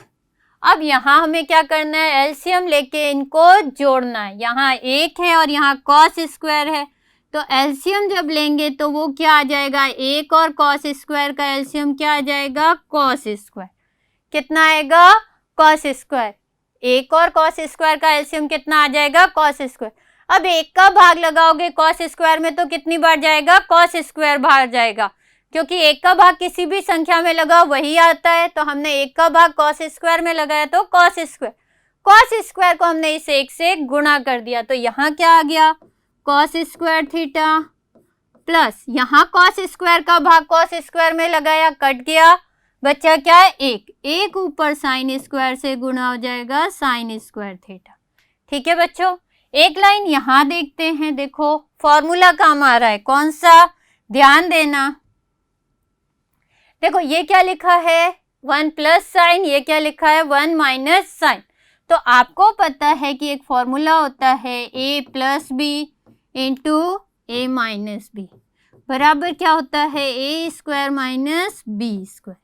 अब यहाँ हमें क्या करना है, एलसीएम लेके इनको जोड़ना है। यहाँ 1 है और यहाँ कॉस स्क्वायर है, तो एलसीएम जब लेंगे तो वो क्या आ जाएगा, 1 और कॉस स्क्वायर का एलसीएम क्या आ जाएगा, कॉस स्क्वायर। कितना आएगा, कॉस स्क्वायर। 1 और कॉस स्क्वायर का एलसीएम कितना आ जाएगा, कॉस स्क्वायर। अब 1 का भाग लगाओगे कॉस स्क्वायर में तो कितनी बार जाएगा, कॉस स्क्वायर बाहर जाएगा, क्योंकि 1 का भाग किसी भी संख्या में लगाओ वही आता है। तो हमने 1 का भाग कॉस स्क्वायर में लगाया तो कॉस स्क्वायर। कॉस स्क्वायर को हमने इस 1 से गुणा कर दिया, तो यहाँ क्या आ गया, कॉस स्क्वायर थीटा प्लस यहाँ कॉस स्क्वायर का भाग कॉस स्क्वायर में लगाया, कट गया, बच्चा क्या है, 1 ऊपर साइन स्क्वायर से गुणा हो जाएगा साइन स्क्वायर थीटा। ठीक है बच्चों, एक लाइन यहाँ देखते हैं, देखो फॉर्मूला काम आ रहा है, कौन सा, ध्यान देना। देखो ये क्या लिखा है, 1 प्लस साइन, ये क्या लिखा है, 1 माइनस साइन। तो आपको पता है कि एक फॉर्मूला होता है a plus B into A minus B बराबर क्या होता है, A square minus B square.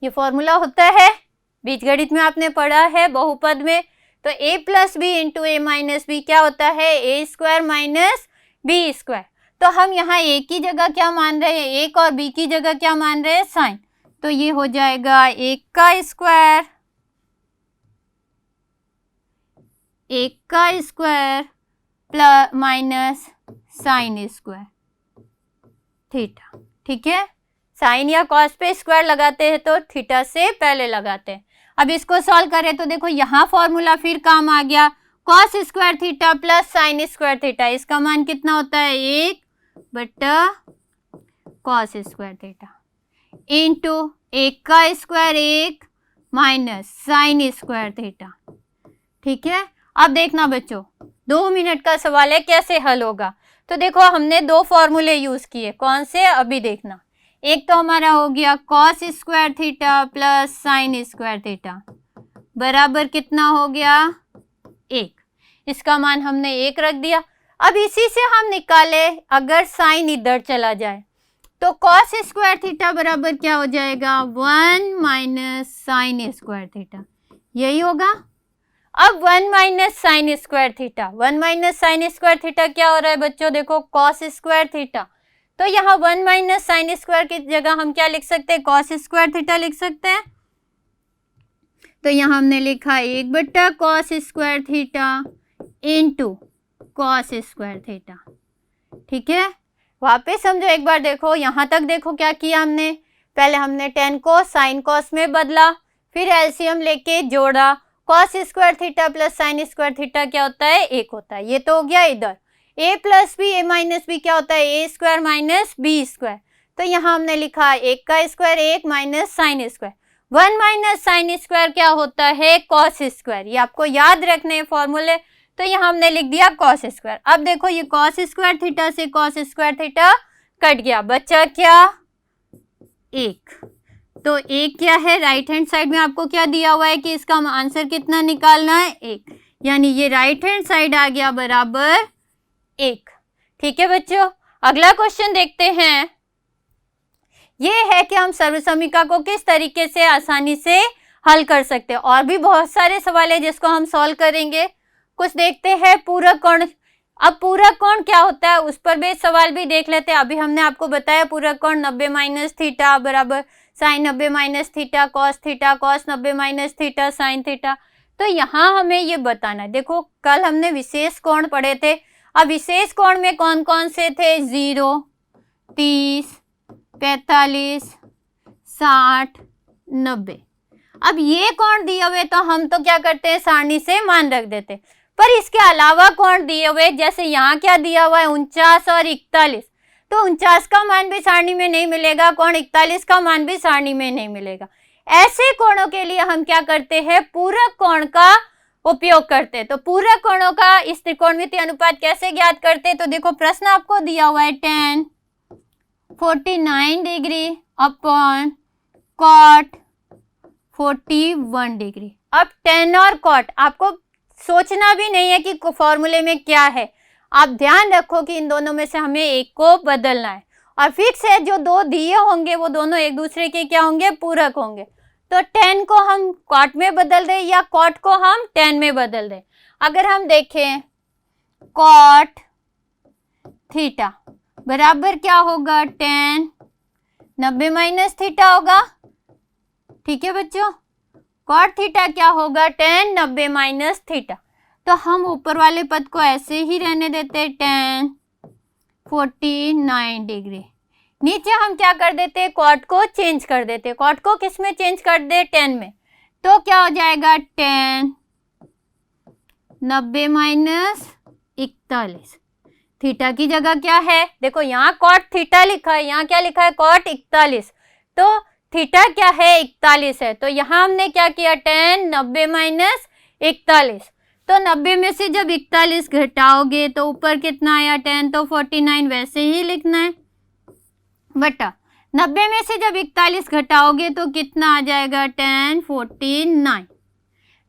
ये फॉर्मूला होता है, बीजगणित में आपने पढ़ा है बहुपद में। तो a plus B into A minus B क्या होता है, A square minus B square. तो हम यहाँ a की जगह क्या मान रहे हैं, 1 और b की जगह क्या मान रहे हैं, साइन। तो ये हो जाएगा 1 का स्क्वायर, 1 का square plus minus sine square theta. ठीक है, साइन या कॉस पे स्क्वायर लगाते हैं तो थीटा से पहले लगाते हैं। अब इसको सॉल्व करें तो देखो यहाँ फॉर्मूला फिर काम आ गया, cos square theta plus sign square theta. इसका मान कितना होता है, 1 बटा कॉस स्क्वायर थीटा इंटू 1 का square 1 minus sine square theta. ठीक है, अब देखना बच्चों, 2 मिनट का सवाल है, कैसे हल होगा। तो देखो हमने 2 फॉर्मूले यूज किए, कौन से, अभी देखना। एक तो हमारा हो गया cos square theta plus sign square theta बराबर कितना हो गया, 1। इसका मान हमने 1 रख दिया। अब इसी से हम निकाले, अगर साइन इधर चला जाए तो कॉस स्क्वायर थीटा बराबर क्या हो जाएगा, 1 माइनस साइन स्क्वायर थीटा, यही होगा। अब 1 minus sine square theta, 1 minus sine square theta क्या हो रहा है बच्चों, देखो कॉस स्क्वायर थीटा। तो यहाँ 1 माइनस साइन स्क्वायर की जगह हम क्या लिख सकते हैं, कॉस स्क्वायर थीटा लिख सकते हैं। तो यहाँ हमने लिखा 1 बटा cos square theta into cos square theta. ठीक है, वापस समझो एक बार, देखो यहाँ तक देखो क्या किया हमने, पहले हमने टेन को साइन कॉस में बदला, फिर एलसीएम लेके जोड़ा, cos square theta plus sign square theta क्या होता है, 1 होता है। ये तो हो गया इधर, a plus B A minus B क्या होता है, A square minus B square. तो यहाँ हमने लिखा 1 का square 1 minus sine square, 1 minus sine square क्या होता है, कॉस स्क्वायर। ये आपको याद रखने हैं फॉर्मूले। तो यहाँ हमने लिख दिया कॉस स्क्वायर। अब देखो ये कॉस स्क्वायर थीटा से कॉस स्क्वायर थीटा कट गया, बचा क्या, 1। तो 1 क्या है, राइट हैंड साइड में आपको क्या दिया हुआ है कि इसका आंसर कितना निकालना है, 1। यानी ये राइट हैंड साइड आ गया बराबर 1। ठीक है बच्चों, अगला क्वेश्चन देखते हैं। ये है कि हम सर्वसमीका को किस तरीके से आसानी से हल कर सकते हैं। और भी बहुत सारे सवाल है जिसको हम सॉल्व करेंगे। कुछ देखते हैं पूरक कोण। अब पूरक कोण क्या होता है उस पर भी सवाल भी देख लेते हैं। अभी हमने आपको बताया पूरक कोण 90 माइनस थीटा बराबर sine 90 minus theta cos 90 minus theta sine theta. तो यहाँ हमें ये बताना है, देखो कल हमने विशेष कोण पढ़े थे। अब विशेष कोण में कौन कौन से थे, 0, 30, 45, 60, 90। अब ये कोण दिए हुए तो हम तो क्या करते हैं, सारणी से मान रख देते। पर इसके अलावा कोण दिए हुए, जैसे यहाँ क्या दिया हुआ है 49 और 41, तो 49 का मान भी सारणी में नहीं मिलेगा, कोण 41 का मान भी सारणी में नहीं मिलेगा। ऐसे कोणों के लिए हम क्या करते हैं, पूरक कोण का उपयोग करते हैं। तो पूरक कोणों का इस त्रिकोणमितीय अनुपात कैसे ज्ञात करते हैं, तो देखो प्रश्न आपको दिया हुआ है tan 49 degree upon cot 41 degree. अब tan और cot आपको सोचना भी नहीं है कि फॉर्मूले में क्या है, आप ध्यान रखो कि इन दोनों में से हमें एक को बदलना है और फिक्स है जो दो दिए होंगे वो दोनों एक दूसरे के क्या होंगे, पूरक होंगे। तो tan को हम cot में बदल दें या cot को हम tan में बदल दें। अगर हम देखें cot थीटा बराबर क्या होगा, tan 90 माइनस थीटा होगा। ठीक है बच्चों, cot थीटा क्या होगा, tan 90 माइनस थीटा। तो हम ऊपर वाले पद को ऐसे ही रहने देते, tan 49 डिग्री। नीचे हम क्या कर देते, cot को चेंज कर देते। cot को किस में चेंज कर दे, tan में। तो क्या हो जाएगा, tan 90 माइनस 41। थीटा की जगह क्या है, देखो यहाँ cot थीटा लिखा है, यहाँ क्या लिखा है, cot 41। तो थीटा क्या है, 41 है। तो यहाँ हमने क्या किया, tan 90 माइनस 41। तो 90 में से जब 41 घटाओगे तो ऊपर कितना आया, tan, तो 49 वैसे ही लिखना है बटा 90 में से जब 41 घटाओगे तो कितना आ जाएगा, tan 49।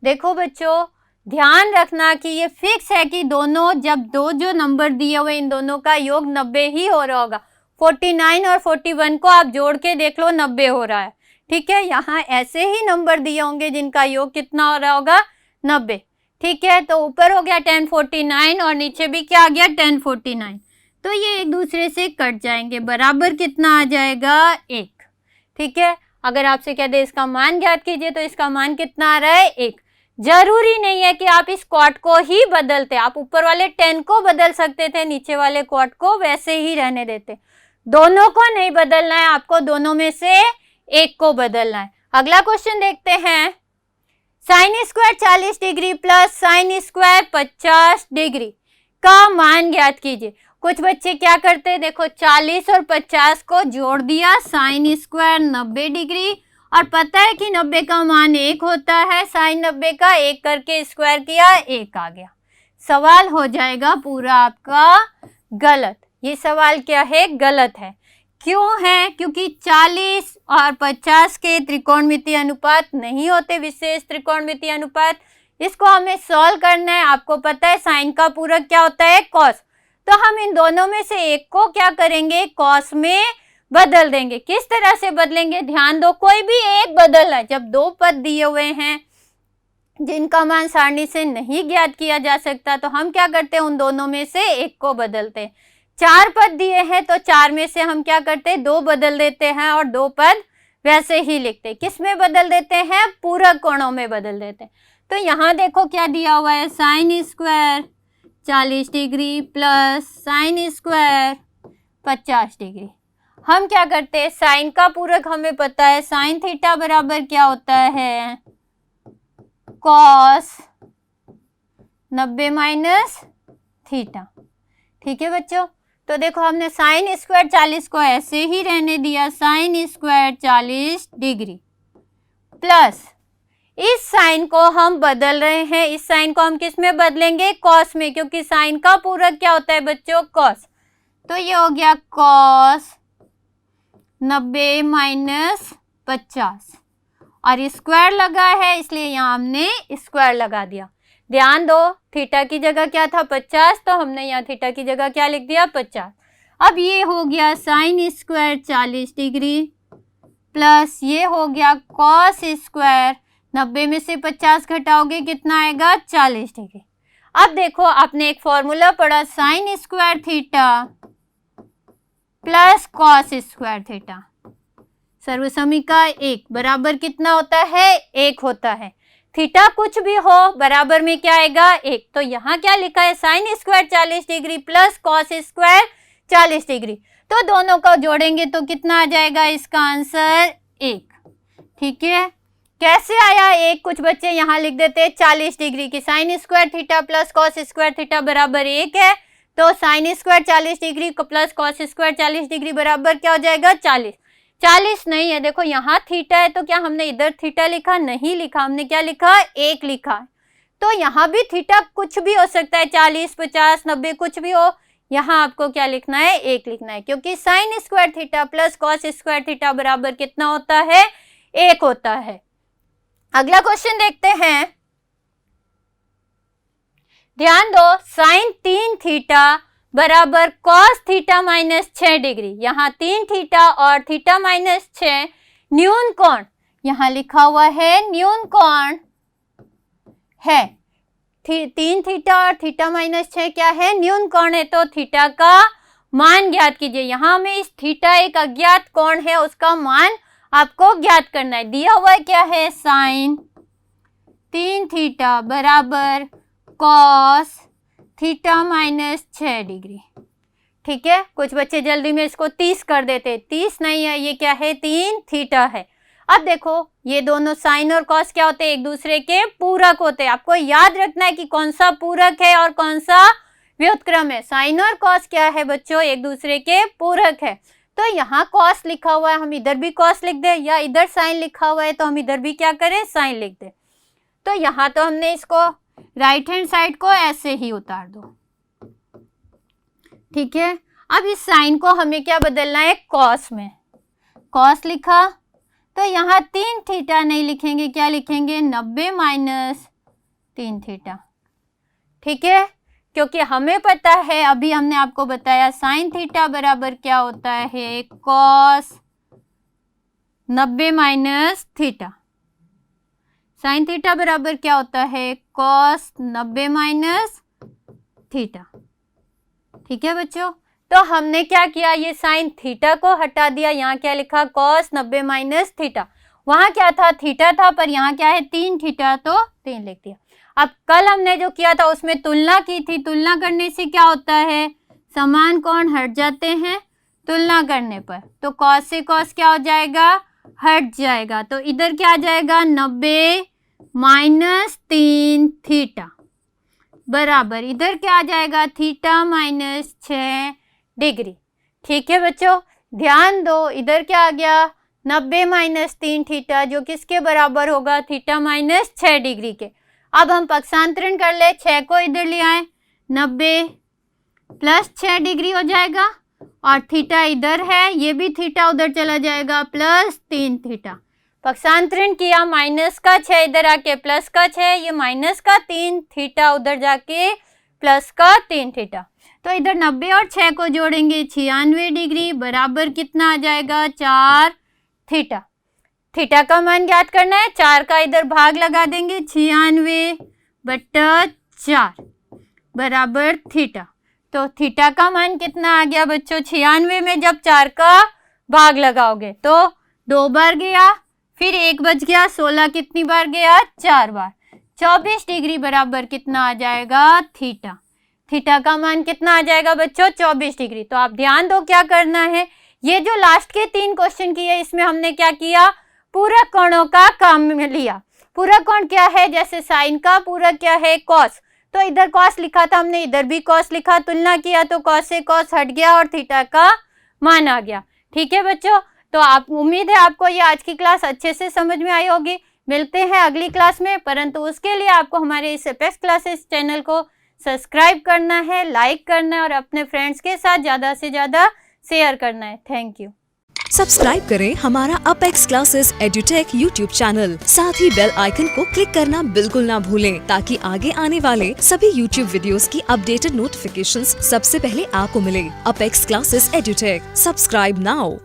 देखो बच्चों ध्यान रखना कि ये फिक्स है कि दोनों जब दो जो नंबर दिए हुए इन दोनों का योग 90 ही हो रहा होगा। 49 और 41 को आप जोड़ के देख लो, 90 हो रहा है। ठीक है, यहाँ ऐसे ही नंबर दिए होंगे जिनका योग कितना हो रहा होगा, 90। ठीक है, तो ऊपर हो गया tan 49 और नीचे भी क्या आ गया, tan 49। तो ये एक दूसरे से कट जाएंगे, बराबर कितना आ जाएगा, 1। ठीक है, अगर आपसे कह दे इसका मान ज्ञात कीजिए तो इसका मान कितना आ रहा है, 1। जरूरी नहीं है कि आप इस cot को ही बदलते, आप ऊपर वाले tan को बदल सकते थे, नीचे वाले cot को वैसे ही रहने देते। दोनों को नहीं बदलना है, आपको दोनों में से एक को बदलना है। अगला क्वेश्चन देखते हैं, sine square 40 degree plus sine square 50 degree का मान ज्ञात कीजिए। कुछ बच्चे क्या करते हैं, देखो 40 और 50 को जोड़ दिया, साइन स्क्वायर 90 डिग्री, और पता है कि 90 का मान 1 होता है, साइन 90 का 1 करके स्क्वायर किया, 1 आ गया। सवाल हो जाएगा पूरा आपका गलत। ये सवाल क्या है, गलत है। क्यों है, क्योंकि 40 और 50 के त्रिकोणमितीय अनुपात नहीं होते, विशेष त्रिकोणमितीय अनुपात। इसको हमें सॉल्व करना है। आपको पता है साइन का पूरक क्या होता है, कॉस। तो हम इन दोनों में से एक को क्या करेंगे, कॉस में बदल देंगे। किस तरह से बदलेंगे, ध्यान दो, कोई भी एक बदलना है। जब दो पद दिए हुए हैं जिनका मान सारणी से नहीं ज्ञात किया जा सकता तो हम क्या करते हैं, उन दोनों में से एक को बदलते हैं। 4 पद दिए हैं तो 4 में से हम क्या करते हैं, 2 बदल देते हैं और 2 पद वैसे ही लिखते हैं। किस में बदल देते हैं, पूरक कोणों में बदल देते हैं। तो यहाँ देखो क्या दिया हुआ है, sine square 40 degree plus sine square 50 degree. हम क्या करते हैं, साइन का पूरक हमें पता है, साइन थीटा बराबर क्या होता है, कॉस 90 माइनस थीटा। ठीक है बच्चों, तो देखो हमने साइन स्क्वायर 40 को ऐसे ही रहने दिया, साइन स्क्वायर 40 डिग्री प्लस इस साइन को हम बदल रहे हैं। इस साइन को हम किस में बदलेंगे, कॉस में, क्योंकि साइन का पूरक क्या होता है बच्चों, कॉस। तो ये हो गया कॉस 90 माइनस 50 और स्क्वायर लगा है इसलिए यहाँ हमने स्क्वायर लगा दिया। ध्यान दो, थीटा की जगह क्या था 50, तो हमने यहाँ थीटा की जगह क्या लिख दिया 50। अब ये हो गया साइन स्क्वायर 40 डिग्री प्लस ये हो गया कॉस स्क्वायर, 90 में से 50 घटाओगे कितना आएगा 40 डिग्री। अब देखो आपने एक फॉर्मूला पढ़ा, sine square theta plus cos square theta सर्वसमी का 1 बराबर कितना होता है, 1 होता है। थीटा कुछ भी हो बराबर में क्या आएगा, 1। तो यहाँ क्या लिखा है, sine square 40 degree plus cos square 40 degree. तो दोनों को जोड़ेंगे तो कितना आ जाएगा, इसका आंसर 1। ठीक है, कैसे आया 1, कुछ बच्चे यहाँ लिख देते हैं 40 डिग्री की, sign square theta plus cos square theta बराबर 1 है, तो sine square 40 degree plus cos square 40 degree बराबर क्या हो जाएगा 40। 40 नहीं है, देखो यहाँ थीटा है तो क्या हमने इधर थीटा लिखा, नहीं लिखा, हमने क्या लिखा 1 लिखा। तो यहाँ भी थीटा कुछ भी हो सकता है, 40 50 90 कुछ भी हो, यहाँ आपको क्या लिखना है 1 लिखना है, क्योंकि sign square theta plus cos square theta बराबर कितना होता है 1 होता है। अगला क्वेश्चन देखते हैं, ध्यान दो, साइन 3 थीटा बराबर कॉस थीटा माइनस 6 डिग्री। यहाँ 3 थीटा और थीटा माइनस 6 न्यून कोण, यहाँ लिखा हुआ है न्यून कोण है। 3 थीटा और थीटा माइनस 6 क्या है, न्यून कोण है। तो थीटा का मान ज्ञात कीजिए। यहाँ हमें इस थीटा एक अज्ञात कोण है, उसका मान आपको ज्ञात करना है। दिया हुआ है क्या है, साइन 3 थीटा बराबर कॉस थीटा माइनस 6 डिग्री। ठीक है, कुछ बच्चे जल्दी में इसको 30 कर देते, 30 नहीं है, ये क्या है, 3 थीटा है। अब देखो ये दोनों साइन और कॉस क्या होते हैं, एक दूसरे के पूरक होते हैं। आपको याद रखना है कि कौन सा पूरक है और कौन सा व्युत्क्रम है। साइन और कॉस क्या है बच्चों, एक दूसरे के पूरक है। तो यहाँ कॉस लिखा हुआ है, हम इधर भी कॉस लिख दें, या इधर साइन लिखा हुआ है तो हम इधर भी क्या करें, साइन लिख दें। तो यहाँ तो हमने इसको राइट हैंड साइड को ऐसे ही उतार दो। ठीक है, अब इस साइन को हमें क्या बदलना है, कॉस में। कॉस लिखा तो यहाँ 3 थीटा नहीं लिखेंगे, क्या लिखेंगे, 90 माइनस 3 थीटा। ठीक है, क्योंकि हमें पता है, अभी हमने आपको बताया साइन थीटा बराबर क्या होता है, cos 90 minus theta. Sine theta बराबर क्या होता है, कॉस 90 माइनस थीटा। ठीक है बच्चों, तो हमने क्या किया, ये साइन थीटा को हटा दिया, यहाँ क्या लिखा, कॉस 90 माइनस थीटा। वहाँ क्या था, थीटा था, पर यहाँ क्या है, 3 थीटा, तो 3 लिख दिया। अब कल हमने जो किया था उसमें तुलना की थी, तुलना करने से क्या होता है, समान कोण हट जाते हैं तुलना करने पर। तो कॉस से कॉस क्या हो जाएगा, हट जाएगा। तो इधर क्या आ जाएगा, 90 माइनस 3 थीटा बराबर इधर क्या आ जाएगा, थीटा माइनस 6 डिग्री। ठीक है बच्चों, ध्यान दो, इधर क्या आ गया, 90 माइनस 3 थीटा, जो किसके बराबर होगा, थीटा माइनस 6 डिग्री के। अब हम पक्षांतरण कर ले, 6 को इधर ले आए, 90 प्लस 6 डिग्री हो जाएगा, और थीटा इधर है, ये भी थीटा उधर चला जाएगा, प्लस 3 थीटा। पक्षांतरण किया, माइनस का 6 इधर आके प्लस का 6, ये माइनस का 3 थीटा उधर जाके प्लस का 3 थीटा। तो इधर 90 और 6 को जोड़ेंगे, 96 डिग्री बराबर कितना आ जाएगा, 4 थीटा। थीटा का मान ज्ञात करना है, 4 का इधर भाग लगा देंगे, 96/4 बराबर थीटा। तो थीटा का मान कितना आ गया बच्चों, 96 में जब 4 का भाग लगाओगे तो 2 बार गया, फिर 1 बच गया, 16 कितनी बार गया, 4 बार, 24 डिग्री बराबर कितना आ जाएगा, थीटा। थीटा का मान कितना आ जाएगा बच्चों, 24 डिग्री। तो आप ध्यान दो क्या करना है, ये जो लास्ट के 3 क्वेश्चन किए इसमें हमने क्या किया, पूरक कोणों का काम लिया। पूरक कोण क्या है, जैसे साइन का पूरक क्या है, कॉस। तो इधर कॉस लिखा था हमने, इधर भी कॉस लिखा, तुलना किया तो कॉस से कॉस हट गया और थीटा का मान आ गया। ठीक है बच्चों, तो आप उम्मीद है आपको ये आज की क्लास अच्छे से समझ में आई होगी। मिलते हैं अगली क्लास में, परंतु उसके लिए आपको हमारे इस अपेक्स क्लासेस चैनल को सब्सक्राइब करना है, लाइक करना है और अपने फ्रेंड्स के साथ ज़्यादा से ज़्यादा शेयर करना है। Thank you. सब्सक्राइब करें हमारा Apex classes Edutech YouTube channel, साथ ही बेल आइकन को क्लिक करना बिल्कुल ना भूलें, ताकि आगे आने वाले सभी यूट्यूब वीडियोस की अपडेटेड नोटिफिकेशंस सबसे पहले आपको मिले। Apex classes Edutech, subscribe now.